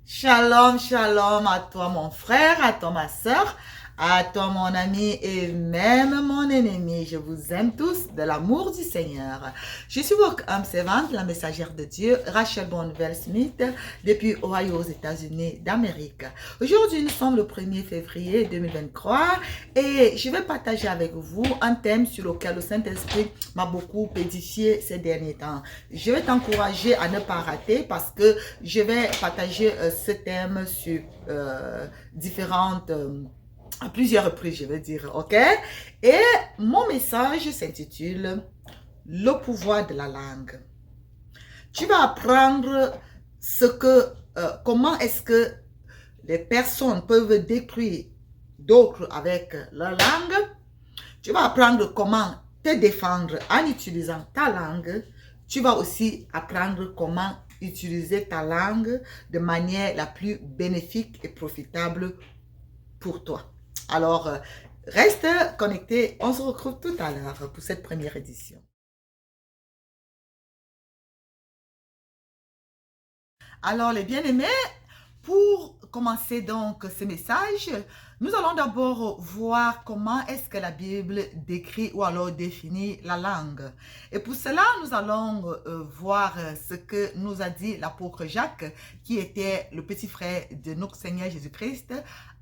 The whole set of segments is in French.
Shalom, shalom à toi mon frère, à toi ma soeur, à toi mon ami et même mon ennemi. Je vous aime tous de l'amour du Seigneur. Je suis votre âme servante, la messagère de Dieu, Rachel Bonnevel-Smith, depuis Ohio aux États-Unis d'Amérique. Aujourd'hui, nous sommes le 1er février 2023 et je vais partager avec vous un thème sur lequel le Saint-Esprit m'a beaucoup édifié ces derniers temps. Je vais t'encourager à ne pas rater parce que je vais partager ce thème sur différentes, à plusieurs reprises, je vais dire, ok? Et mon message s'intitule Le pouvoir de la langue. Tu vas apprendre comment est-ce que les personnes peuvent détruire d'autres avec leur langue. Tu vas apprendre comment te défendre en utilisant ta langue. Tu vas aussi apprendre comment utiliser ta langue de manière la plus bénéfique et profitable pour toi. Alors, reste connecté. On se retrouve tout à l'heure pour cette première édition. Alors, les bien-aimés, pour commencer donc ce message, nous allons d'abord voir comment est-ce que la Bible décrit ou alors définit la langue. Et pour cela, nous allons voir ce que nous a dit l'apôtre Jacques, qui était le petit frère de notre Seigneur Jésus-Christ,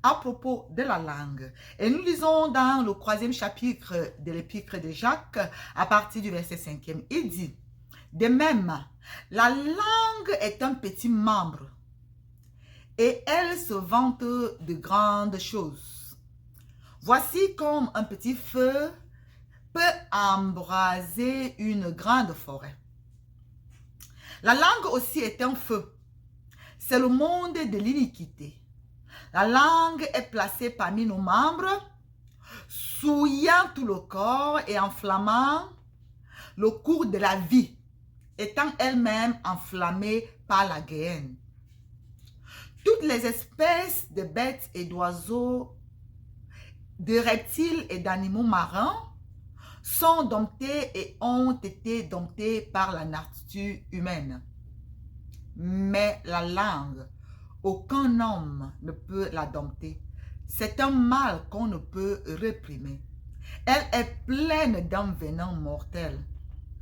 à propos de la langue. Et nous lisons dans le 3e chapitre de l'épître de Jacques, à partir du verset 5e, il dit, « De même, la langue est un petit membre, et elle se vante de grandes choses. Voici comme un petit feu peut embraser une grande forêt. La langue aussi est un feu. C'est le monde de l'iniquité. La langue est placée parmi nos membres, souillant tout le corps et enflammant le cours de la vie, étant elle-même enflammée par la guérine. Toutes les espèces de bêtes et d'oiseaux, de reptiles et d'animaux marins sont domptés et ont été domptés par la nature humaine. Mais la langue, aucun homme ne peut la dompter. C'est un mal qu'on ne peut réprimer. Elle est pleine d'un venin mortel.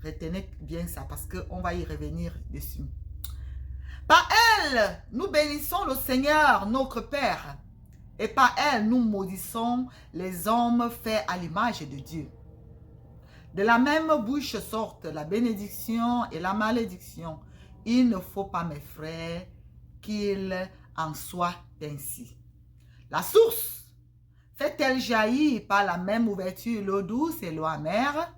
Retenez bien ça parce qu'on va y revenir dessus. Par elle, nous bénissons le Seigneur, notre Père, et par elle, nous maudissons les hommes faits à l'image de Dieu. De la même bouche sortent la bénédiction et la malédiction. Il ne faut pas, mes frères, qu'il en soit ainsi. La source fait-elle jaillir par la même ouverture l'eau douce et l'eau amère?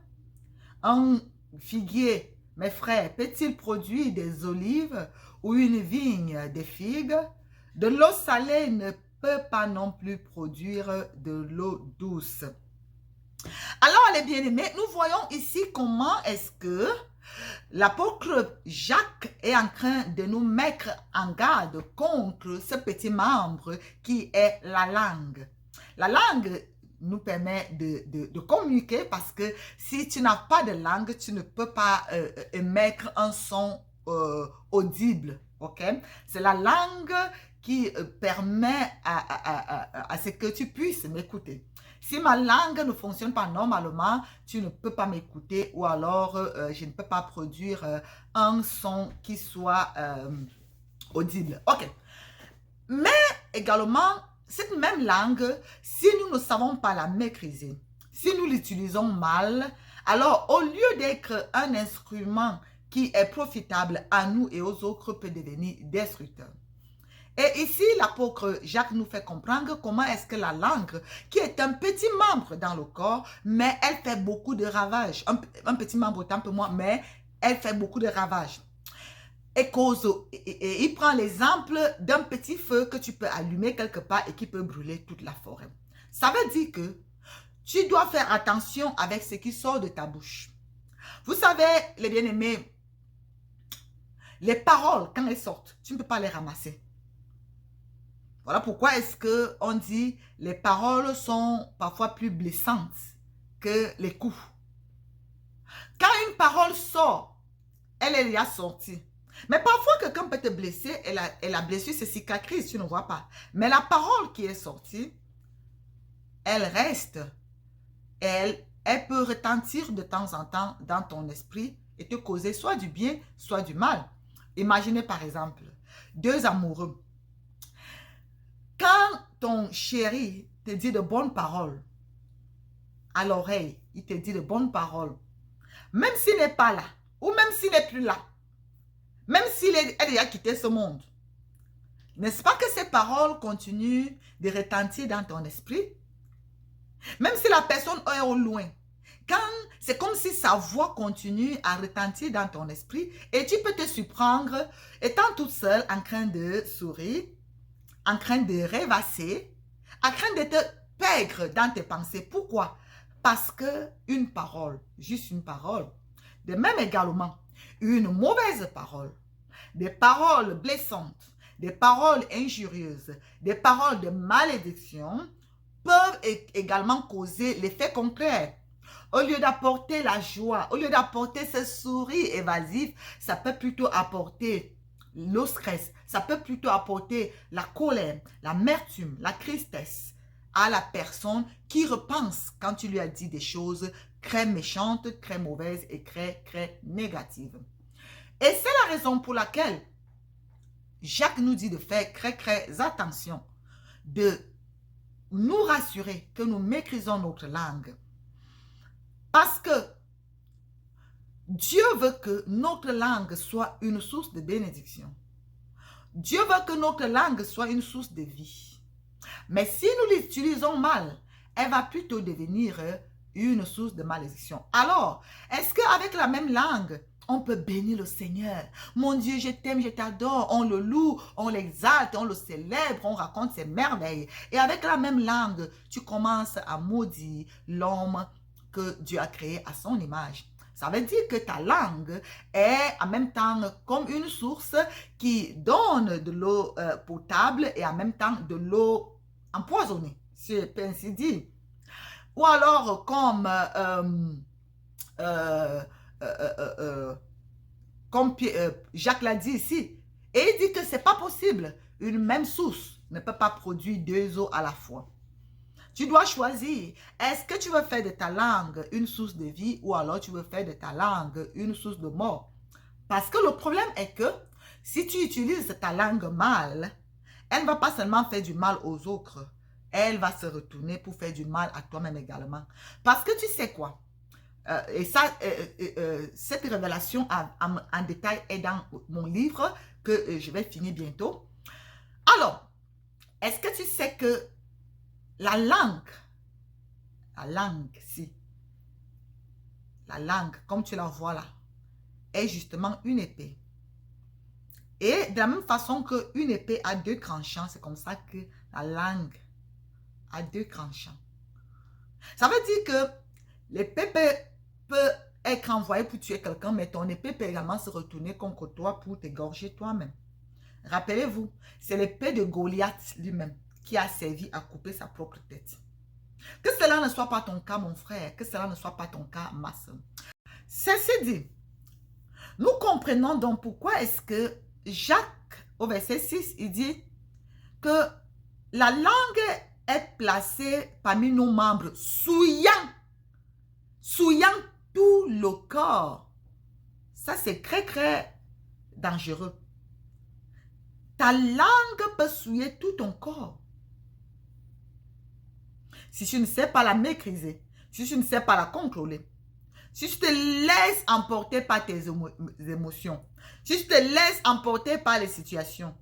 Un figuier, mes frères, peut-il produire des olives ou une vigne des figues? De l'eau salée ne peut pas non plus produire de l'eau douce. Alors, les bien-aimés, nous voyons ici comment est-ce que l'apôtre Jacques est en train de nous mettre en garde contre ce petit membre qui est la langue. La langue nous permet de communiquer parce que si tu n'as pas de langue, tu ne peux pas émettre un son audible. Okay? C'est la langue qui permet à ce que tu puisses m'écouter. Si ma langue ne fonctionne pas normalement, tu ne peux pas m'écouter ou alors je ne peux pas produire un son qui soit audible. Ok. Mais également, cette même langue, si nous ne savons pas la maîtriser, si nous l'utilisons mal, alors au lieu d'être un instrument qui est profitable à nous et aux autres, peut devenir destructeur. Et ici, l'apôtre Jacques nous fait comprendre comment est-ce que la langue, qui est un petit membre dans le corps, mais elle fait beaucoup de ravages. Un petit membre autant pour moi, mais elle fait beaucoup de ravages. Et il prend l'exemple d'un petit feu que tu peux allumer quelque part et qui peut brûler toute la forêt. Ça veut dire que tu dois faire attention avec ce qui sort de ta bouche. Vous savez, les bien-aimés, les paroles, quand elles sortent, tu ne peux pas les ramasser. Voilà pourquoi est-ce qu'on dit les paroles sont parfois plus blessantes que les coups. Quand une parole sort, elle est déjà sortie. Mais parfois, quelqu'un peut te blesser et la blessure se cicatrise, tu ne vois pas. Mais la parole qui est sortie, elle reste. Elle peut retentir de temps en temps dans ton esprit et te causer soit du bien, soit du mal. Imaginez par exemple, deux amoureux. Quand ton chéri te dit de bonnes paroles à l'oreille, il te dit de bonnes paroles, même s'il n'est pas là, ou même s'il n'est plus là, même s'il a déjà quitté ce monde, n'est-ce pas que ces paroles continuent de retentir dans ton esprit? Même si la personne est au loin, c'est comme si sa voix continue à retentir dans ton esprit et tu peux te surprendre étant toute seule en train de sourire, en train de rêvasser, en train de te perdre dans tes pensées. Pourquoi? Parce que une parole, juste une parole, de même également, une mauvaise parole, des paroles blessantes, des paroles injurieuses, des paroles de malédiction peuvent également causer l'effet contraire. Au lieu d'apporter la joie, au lieu d'apporter ce sourire évasif, ça peut plutôt apporter le stress, ça peut plutôt apporter la colère, l'amertume, la tristesse à la personne qui repense quand tu lui as dit des choses très méchantes, très mauvaises et très négatives. Et c'est la raison pour laquelle Jacques nous dit de faire très attention, de nous rassurer que nous maîtrisons notre langue. Parce que Dieu veut que notre langue soit une source de bénédiction. Dieu veut que notre langue soit une source de vie. Mais si nous l'utilisons mal, elle va plutôt devenir une source de malédiction. Alors, est-ce qu'avec la même langue, on peut bénir le Seigneur? Mon Dieu, je t'aime, je t'adore. On le loue, on l'exalte, on le célèbre, on raconte ses merveilles. Et avec la même langue, tu commences à maudire l'homme que Dieu a créé à son image. Ça veut dire que ta langue est en même temps comme une source qui donne de l'eau potable et en même temps de l'eau empoisonnée, si je peux ainsi dire. Ou alors comme Jacques l'a dit ici. Et il dit que ce n'est pas possible. Une même source ne peut pas produire deux eaux à la fois. Tu dois choisir. Est-ce que tu veux faire de ta langue une source de vie ou alors tu veux faire de ta langue une source de mort? Parce que le problème est que si tu utilises ta langue mal, elle ne va pas seulement faire du mal aux autres. Elle va se retourner pour faire du mal à toi-même également. Parce que tu sais quoi? Cette révélation en détail est dans mon livre que je vais finir bientôt. Alors, est-ce que tu sais que la langue, comme tu la vois là, est justement une épée. Et de la même façon qu'une épée a deux tranchants, c'est comme ça que la langue a deux tranchants. Ça veut dire que l'épée peut être envoyée pour tuer quelqu'un, mais ton épée peut également se retourner contre toi pour t'égorger toi-même. Rappelez-vous, c'est l'épée de Goliath lui-même qui a servi à couper sa propre tête. Que cela ne soit pas ton cas, mon frère, que cela ne soit pas ton cas, ma soeur. Ceci dit, nous comprenons donc pourquoi est-ce que Jacques, au verset 6, il dit que la langue est placée parmi nos membres, souillant tout le corps. Ça, c'est très dangereux. Ta langue peut souiller tout ton corps. Si tu ne sais pas la maîtriser, si tu ne sais pas la contrôler, si tu te laisses emporter par tes émotions, si tu te laisses emporter par les situations,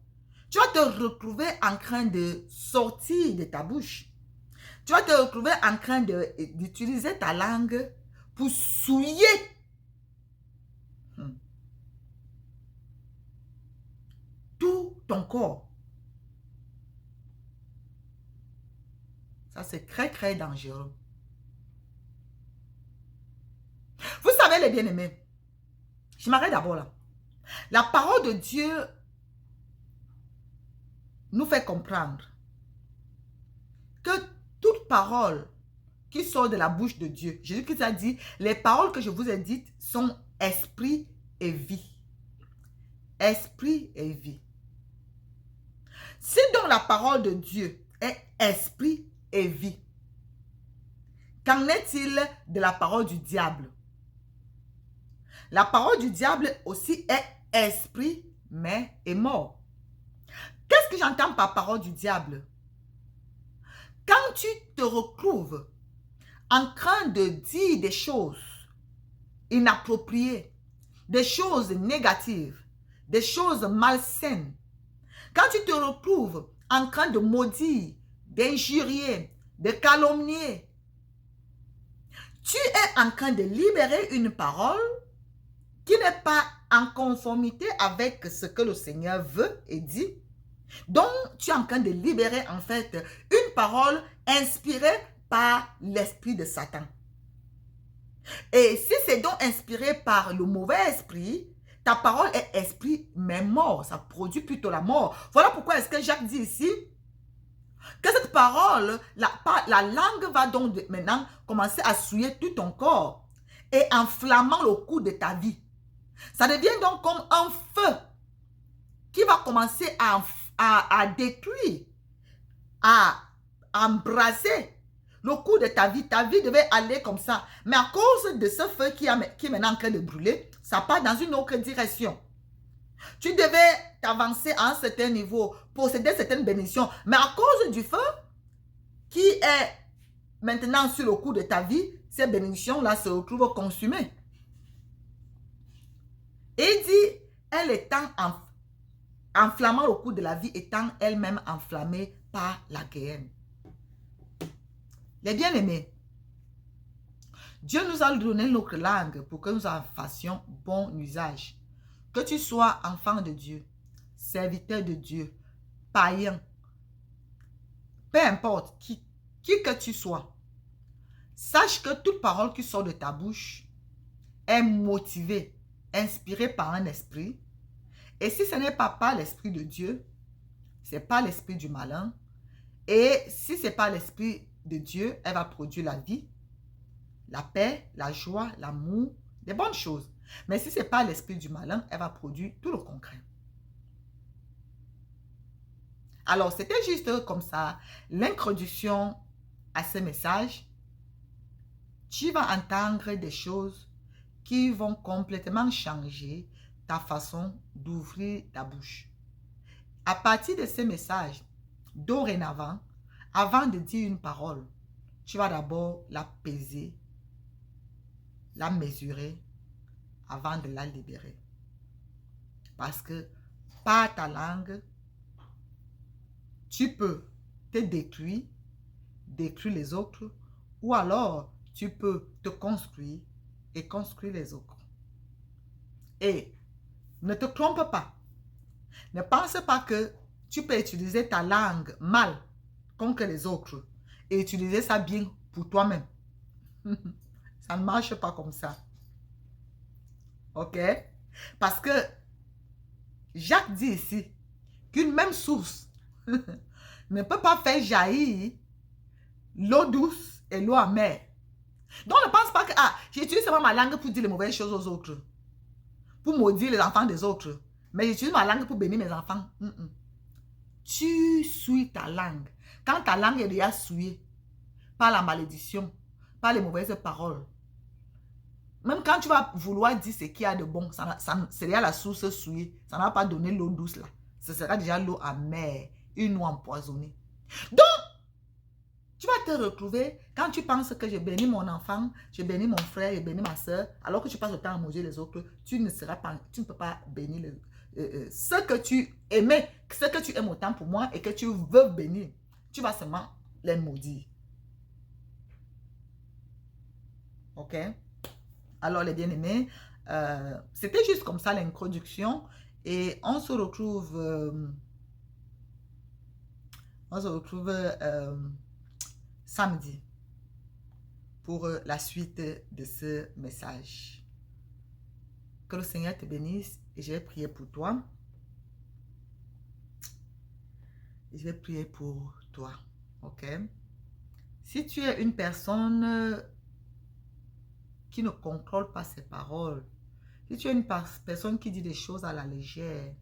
tu vas te retrouver en train de sortir de ta bouche. Tu vas te retrouver en train d'utiliser ta langue pour souiller tout ton corps. Ça, c'est très dangereux. Vous savez, les bien-aimés, je m'arrête d'abord là. La parole de Dieu nous fait comprendre que toute parole qui sort de la bouche de Dieu, Jésus-Christ a dit, les paroles que je vous ai dites sont esprit et vie. esprit et vie. Si donc la parole de Dieu est esprit et vie, qu'en est-il de la parole du diable? La parole du diable aussi est esprit, mais est mort. Qu'est-ce que j'entends par parole du diable? Quand tu te retrouves en train de dire des choses inappropriées, des choses négatives, des choses malsaines, quand tu te retrouves en train de maudire, d'injurier, de calomnier, tu es en train de libérer une parole qui n'est pas en conformité avec ce que le Seigneur veut et dit. Donc, tu es en train de libérer en fait une parole inspirée par l'esprit de Satan. Et si c'est donc inspiré par le mauvais esprit, ta parole est esprit mais mort. Ça produit plutôt la mort. Voilà pourquoi est-ce que Jacques dit ici que cette parole, la langue va donc maintenant commencer à souiller tout ton corps et enflammant le cours de ta vie. Ça devient donc comme un feu qui va commencer à détruire, à embraser le cours de ta vie. Ta vie devait aller comme ça. Mais à cause de ce feu qui est maintenant en train de brûler, ça part dans une autre direction. Tu devais t'avancer à un certain niveau, posséder certaines bénédictions. Mais à cause du feu qui est maintenant sur le cours de ta vie, ces bénédictions-là se retrouvent consumées. Et il dit, elle étant enflammant le cours de la vie, étant elle-même enflammée par la guerre. Les bien-aimés, Dieu nous a donné notre langue pour que nous en fassions bon usage. Que tu sois enfant de Dieu, serviteur de Dieu, païen, peu importe qui que tu sois, sache que toute parole qui sort de ta bouche est motivée, inspirée par un esprit. Et si ce n'est pas par l'esprit de Dieu, c'est pas l'esprit du malin. Et si ce n'est pas l'esprit de Dieu, elle va produire la vie, la paix, la joie, l'amour, des bonnes choses. Mais si ce n'est pas l'esprit du malin, elle va produire tout le contraire. Alors, c'était juste comme ça, l'introduction à ce message. Tu vas entendre des choses qui vont complètement changer ta façon d'ouvrir ta bouche. À partir de ce message, dorénavant, avant de dire une parole, tu vas d'abord la peser, la mesurer avant de la libérer. Parce que par ta langue, tu peux te détruire, détruire les autres, ou alors tu peux te construire et construire les autres. Et ne te trompe pas. Ne pense pas que tu peux utiliser ta langue mal contre les autres et utiliser ça bien pour toi-même. Ça ne marche pas comme ça. Ok? Parce que Jacques dit ici qu'une même source ne peut pas faire jaillir l'eau douce et l'eau amère. Donc ne pense pas que j'utilise seulement ma langue pour dire les mauvaises choses aux autres, pour maudire les enfants des autres. Mais j'utilise ma langue pour bénir mes enfants. Tu souilles ta langue. Quand ta langue est déjà souillée par la malédiction, par les mauvaises paroles, même quand tu vas vouloir dire ce qu'il y a de bon, c'est déjà la source souillée. Ça ne va pas donner l'eau douce là. Ce sera déjà l'eau amère, une eau empoisonnée. Donc, tu vas te retrouver, quand tu penses que j'ai béni mon enfant, j'ai béni mon frère, j'ai béni ma soeur, alors que tu passes le temps à manger les autres, tu ne peux pas bénir ce que tu aimais, ce que tu aimes autant pour moi et que tu veux bénir. Tu vas seulement les maudire. Ok? Alors les bien-aimés, c'était juste comme ça l'introduction et on se retrouve samedi pour la suite de ce message. Que le Seigneur te bénisse et je vais prier pour toi. Je vais prier pour toi. Ok? Si tu es une personne qui ne contrôle pas ses paroles, Si tu es une personne qui dit des choses à la légère,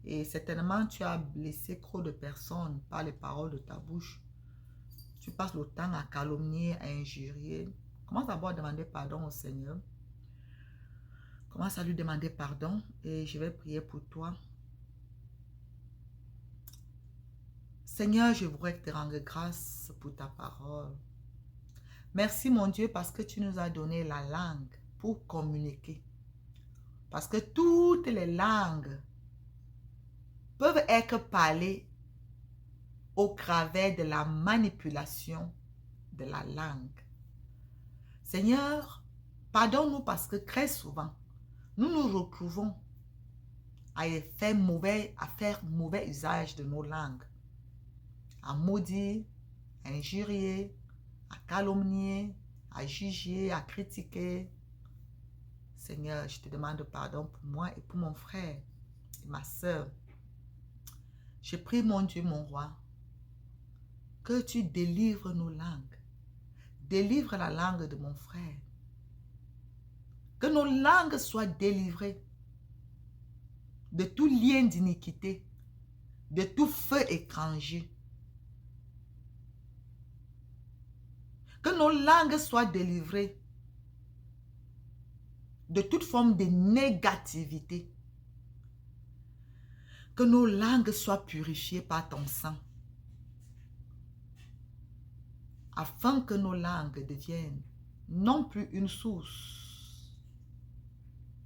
et certainement tu as blessé trop de personnes par les paroles de ta bouche, tu passes le temps à calomnier, à injurier, commence d'abord à demander pardon au Seigneur. Commence à lui demander pardon et je vais prier pour toi. Seigneur, je voudrais te rendre grâce pour ta parole. Merci mon Dieu parce que tu nous as donné la langue pour communiquer. Parce que toutes les langues peuvent être parlées au travers de la manipulation de la langue. Seigneur, pardonne-nous parce que très souvent, nous nous retrouvons à faire mauvais usage de nos langues. À maudire, à injurier, à calomnier, à juger, à critiquer. Seigneur, je te demande pardon pour moi et pour mon frère et ma soeur. Je prie mon Dieu, mon roi, que tu délivres nos langues. Délivre la langue de mon frère. Que nos langues soient délivrées de tout lien d'iniquité, de tout feu étranger. Que nos langues soient délivrées de toute forme de négativité. Que nos langues soient purifiées par ton sang. Afin que nos langues deviennent non plus une source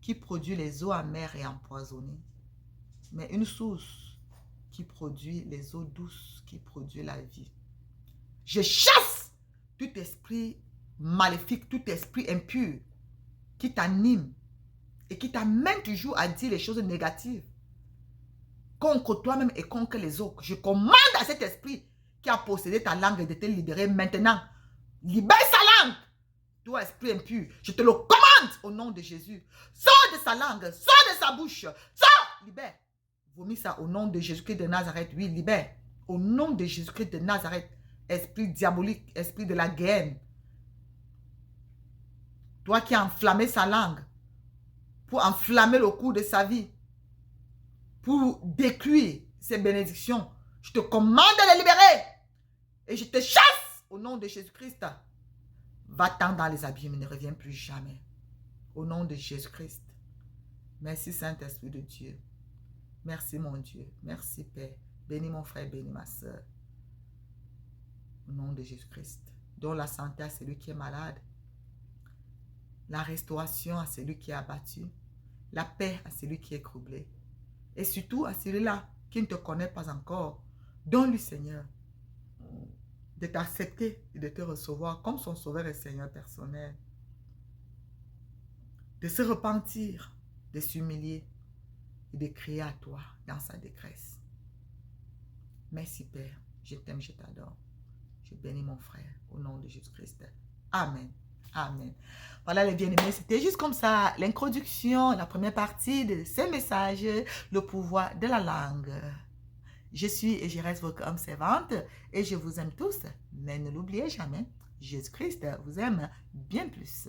qui produit les eaux amères et empoisonnées, mais une source qui produit les eaux douces, qui produit la vie. Je chasse tout esprit maléfique, tout esprit impur qui t'anime et qui t'amène toujours à dire les choses négatives contre toi-même et contre les autres. Je commande à cet esprit qui a possédé ta langue de te libérer maintenant. Libère sa langue. Toi, esprit impur, je te le commande au nom de Jésus. Sors de sa langue, sors de sa bouche. Sors, libère. Vomis ça au nom de Jésus-Christ de Nazareth. Oui, libère. Au nom de Jésus-Christ de Nazareth. Esprit diabolique, esprit de la guerre. Toi qui as enflammé sa langue pour enflammer le cours de sa vie, pour détruire ses bénédictions, je te commande de les libérer. Et je te chasse au nom de Jésus-Christ. Va-t'en dans les abîmes, ne reviens plus jamais. Au nom de Jésus-Christ. Merci Saint-Esprit de Dieu. Merci mon Dieu. Merci Père. Bénis mon frère, bénis ma soeur. Au nom de Jésus-Christ. Donne la santé à celui qui est malade. La restauration à celui qui est abattu. La paix à celui qui est troublé. Et surtout à celui-là qui ne te connaît pas encore. Donne-lui, Seigneur, de t'accepter et de te recevoir comme son sauveur et Seigneur personnel. De se repentir, de s'humilier et de crier à toi dans sa détresse. Merci Père, je t'aime, je t'adore. Je bénis mon frère au nom de Jésus-Christ. Amen. Amen. Voilà les bien-aimés, c'était juste comme ça l'introduction, la première partie de ce message, le pouvoir de la langue. Je suis et je reste votre âme servante et je vous aime tous, mais ne l'oubliez jamais, Jésus-Christ vous aime bien plus.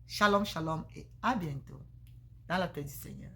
Shalom, shalom et à bientôt dans la paix du Seigneur.